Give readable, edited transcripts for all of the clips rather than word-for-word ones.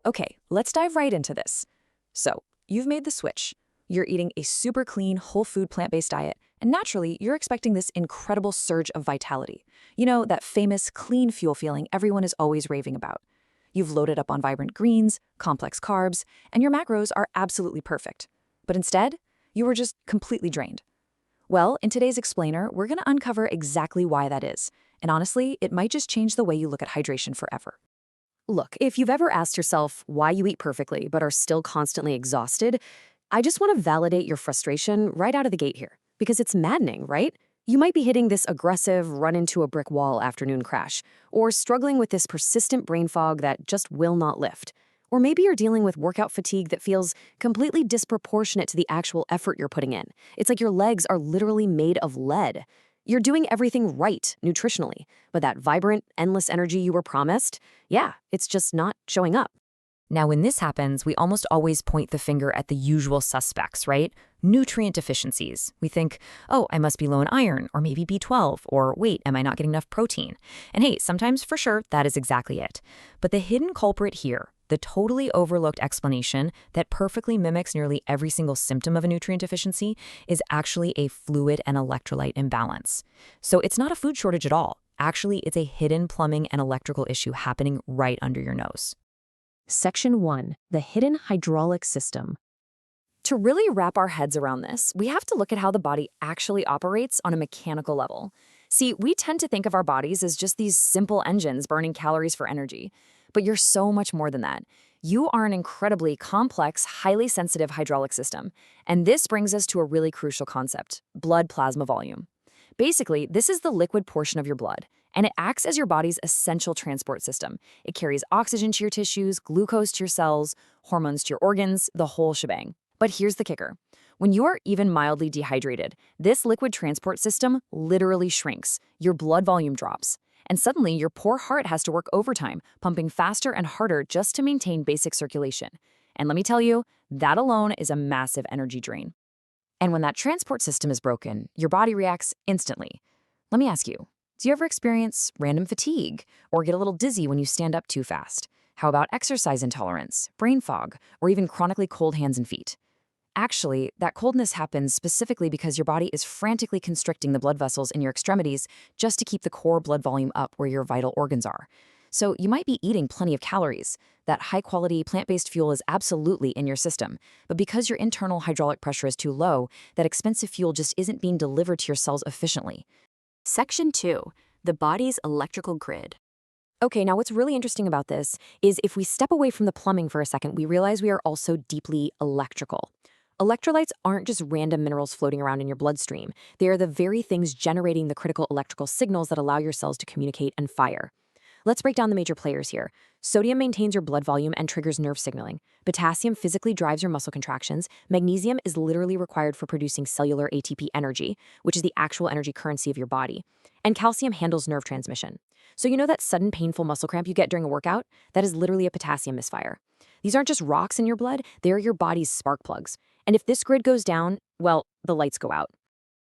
Okay, let's dive right into this. So, you've made the switch. You're eating a super clean, whole food plant-based diet, and naturally, you're expecting this incredible surge of vitality. You know, that famous clean fuel feeling everyone is always raving about. You've loaded up on vibrant greens, complex carbs, and your macros are absolutely perfect. But instead, you were just completely drained. Well, in today's explainer, we're going to uncover exactly why that is. And honestly, it might just change the way you look at hydration forever. Look, if you've ever asked yourself why you eat perfectly but are still constantly exhausted, I just want to validate your frustration right out of the gate here. Because it's maddening, right? You might be hitting this aggressive run-into-a-brick-wall afternoon crash, or struggling with this persistent brain fog that just will not lift. Or maybe you're dealing with workout fatigue that feels completely disproportionate to the actual effort you're putting in. It's like your legs are literally made of lead. You're doing everything right nutritionally, but that vibrant, endless energy you were promised, yeah, it's just not showing up. Now, when this happens, we almost always point the finger at the usual suspects, right? Nutrient deficiencies. We think, oh, I must be low in iron, or maybe B12, or wait, am I not getting enough protein? And hey, sometimes for sure, that is exactly it. But the hidden culprit here, the totally overlooked explanation that perfectly mimics nearly every single symptom of a nutrient deficiency, is actually a fluid and electrolyte imbalance. So it's not a food shortage at all. Actually, it's a hidden plumbing and electrical issue happening right under your nose. Section 1. The hidden hydraulic system. To really wrap our heads around this, we have to look at how the body actually operates on a mechanical level. See, we tend to think of our bodies as just these simple engines burning calories for energy. But you're so much more than that. You are an incredibly complex, highly sensitive hydraulic system. And this brings us to a really crucial concept: blood plasma volume. Basically, this is the liquid portion of your blood, and it acts as your body's essential transport system. It carries oxygen to your tissues, glucose to your cells, hormones to your organs, the whole shebang. But here's the kicker. When you are even mildly dehydrated, this liquid transport system literally shrinks. Your blood volume drops. And suddenly, your poor heart has to work overtime, pumping faster and harder just to maintain basic circulation. And let me tell you, that alone is a massive energy drain. And when that transport system is broken, your body reacts instantly. Let me ask you, do you ever experience random fatigue or get a little dizzy when you stand up too fast? How about exercise intolerance, brain fog, or even chronically cold hands and feet? Actually, that coldness happens specifically because your body is frantically constricting the blood vessels in your extremities just to keep the core blood volume up where your vital organs are. So you might be eating plenty of calories. That high-quality plant-based fuel is absolutely in your system. But because your internal hydraulic pressure is too low, that expensive fuel just isn't being delivered to your cells efficiently. Section 2. The body's electrical grid. Okay, now what's really interesting about this is if we step away from the plumbing for a second, we realize we are also deeply electrical. Electrolytes aren't just random minerals floating around in your bloodstream. They are the very things generating the critical electrical signals that allow your cells to communicate and fire. Let's break down the major players here. Sodium maintains your blood volume and triggers nerve signaling. Potassium physically drives your muscle contractions. Magnesium is literally required for producing cellular ATP energy, which is the actual energy currency of your body. And calcium handles nerve transmission. So you know that sudden painful muscle cramp you get during a workout? That is literally a potassium misfire. These aren't just rocks in your blood, they are your body's spark plugs. And if this grid goes down, well, the lights go out.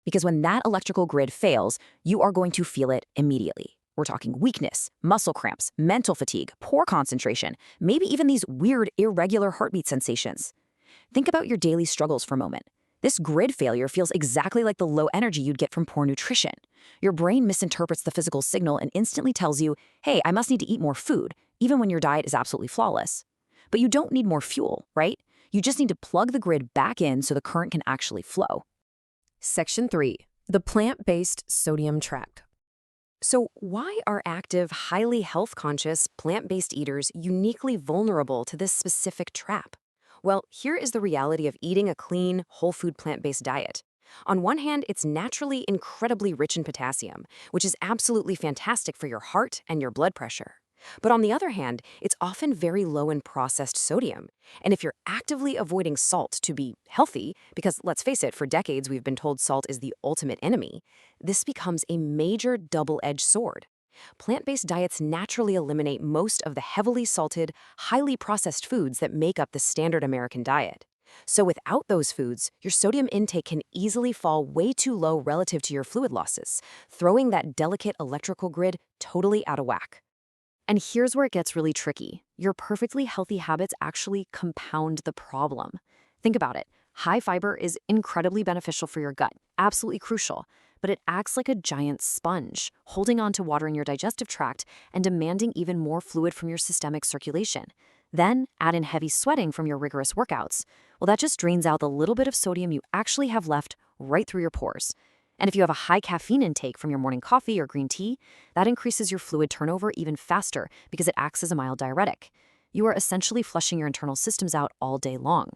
Because when that electrical grid fails, you are going to feel it immediately. We're talking weakness, muscle cramps, mental fatigue, poor concentration, maybe even these weird, irregular heartbeat sensations. Think about your daily struggles for a moment. This grid failure feels exactly like the low energy you'd get from poor nutrition. Your brain misinterprets the physical signal and instantly tells you, hey, I must need to eat more food, even when your diet is absolutely flawless. But you don't need more fuel, right? You just need to plug the grid back in so the current can actually flow. Section 3. The plant-based sodium trap. So why are active, highly health-conscious, plant-based eaters uniquely vulnerable to this specific trap? Well, here is the reality of eating a clean, whole food plant-based diet. On one hand, it's naturally incredibly rich in potassium, which is absolutely fantastic for your heart and your blood pressure. But on the other hand, it's often very low in processed sodium. And if you're actively avoiding salt to be healthy, because let's face it, for decades we've been told salt is the ultimate enemy, this becomes a major double-edged sword. Plant-based diets naturally eliminate most of the heavily salted, highly processed foods that make up the standard American diet. So without those foods, your sodium intake can easily fall way too low relative to your fluid losses, throwing that delicate electrical grid totally out of whack. And here's where it gets really tricky. Your perfectly healthy habits actually compound the problem. Think about it. High fiber is incredibly beneficial for your gut, absolutely crucial, but it acts like a giant sponge, holding on to water in your digestive tract and demanding even more fluid from your systemic circulation. Then add in heavy sweating from your rigorous workouts. Well, that just drains out the little bit of sodium you actually have left right through your pores. And if you have a high caffeine intake from your morning coffee or green tea, that increases your fluid turnover even faster because it acts as a mild diuretic. You are essentially flushing your internal systems out all day long.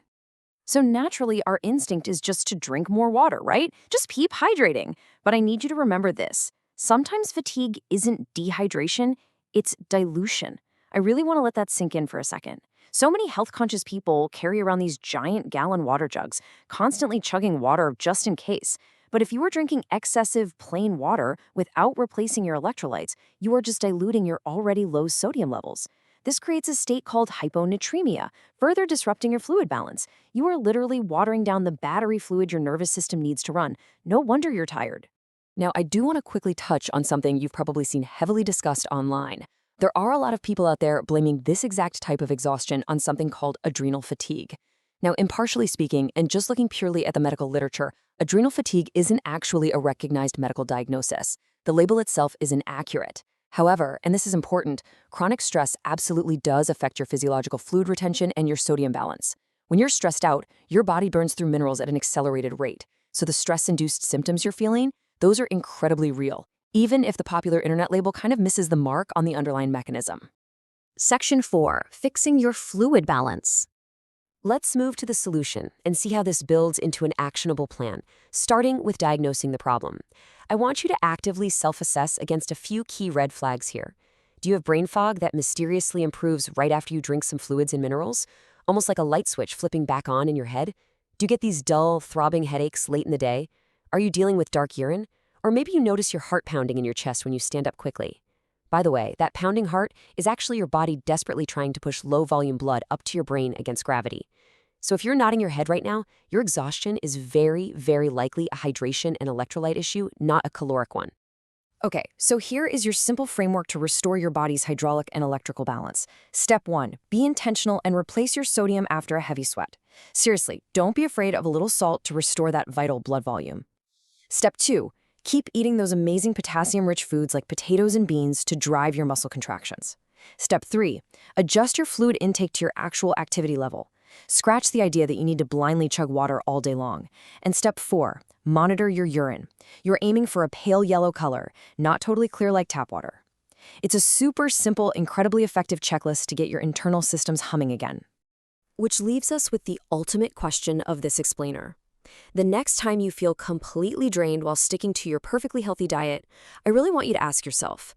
So naturally, our instinct is just to drink more water, right? Just keep hydrating. But I need you to remember this. Sometimes fatigue isn't dehydration, it's dilution. I really want to let that sink in for a second. So many health-conscious people carry around these giant gallon water jugs, constantly chugging water just in case. But if you are drinking excessive plain water without replacing your electrolytes, you are just diluting your already low sodium levels. This creates a state called hyponatremia, further disrupting your fluid balance. You are literally watering down the battery fluid your nervous system needs to run. No wonder you're tired. Now, I do want to quickly touch on something you've probably seen heavily discussed online. There are a lot of people out there blaming this exact type of exhaustion on something called adrenal fatigue. Now, impartially speaking, and just looking purely at the medical literature, adrenal fatigue isn't actually a recognized medical diagnosis. The label itself is inaccurate. However, and this is important, chronic stress absolutely does affect your physiological fluid retention and your sodium balance. When you're stressed out, your body burns through minerals at an accelerated rate. So the stress-induced symptoms you're feeling, those are incredibly real, even if the popular internet label kind of misses the mark on the underlying mechanism. Section 4. Fixing your fluid balance. Let's move to the solution and see how this builds into an actionable plan, starting with diagnosing the problem. I want you to actively self-assess against a few key red flags here. Do you have brain fog that mysteriously improves right after you drink some fluids and minerals? Almost like a light switch flipping back on in your head? Do you get these dull, throbbing headaches late in the day? Are you dealing with dark urine? Or maybe you notice your heart pounding in your chest when you stand up quickly. By the way, that pounding heart is actually your body desperately trying to push low-volume blood up to your brain against gravity. So if you're nodding your head right now, your exhaustion is very, very likely a hydration and electrolyte issue, not a caloric one. Okay, so here is your simple framework to restore your body's hydraulic and electrical balance. Step 1, be intentional and replace your sodium after a heavy sweat. Seriously, don't be afraid of a little salt to restore that vital blood volume. Step 2, keep eating those amazing potassium-rich foods like potatoes and beans to drive your muscle contractions. Step 3, adjust your fluid intake to your actual activity level. Scratch the idea that you need to blindly chug water all day long. And step 4, monitor your urine. You're aiming for a pale yellow color, not totally clear like tap water. It's a super simple, incredibly effective checklist to get your internal systems humming again. Which leaves us with the ultimate question of this explainer. The next time you feel completely drained while sticking to your perfectly healthy diet, I really want you to ask yourself,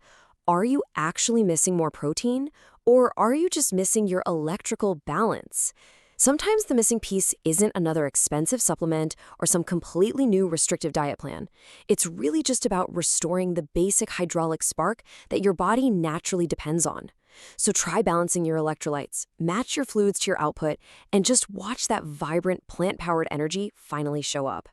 are you actually missing more protein, or are you just missing your electrical balance? Sometimes the missing piece isn't another expensive supplement or some completely new restrictive diet plan. It's really just about restoring the basic hydraulic spark that your body naturally depends on. So try balancing your electrolytes, match your fluids to your output, and just watch that vibrant plant-powered energy finally show up.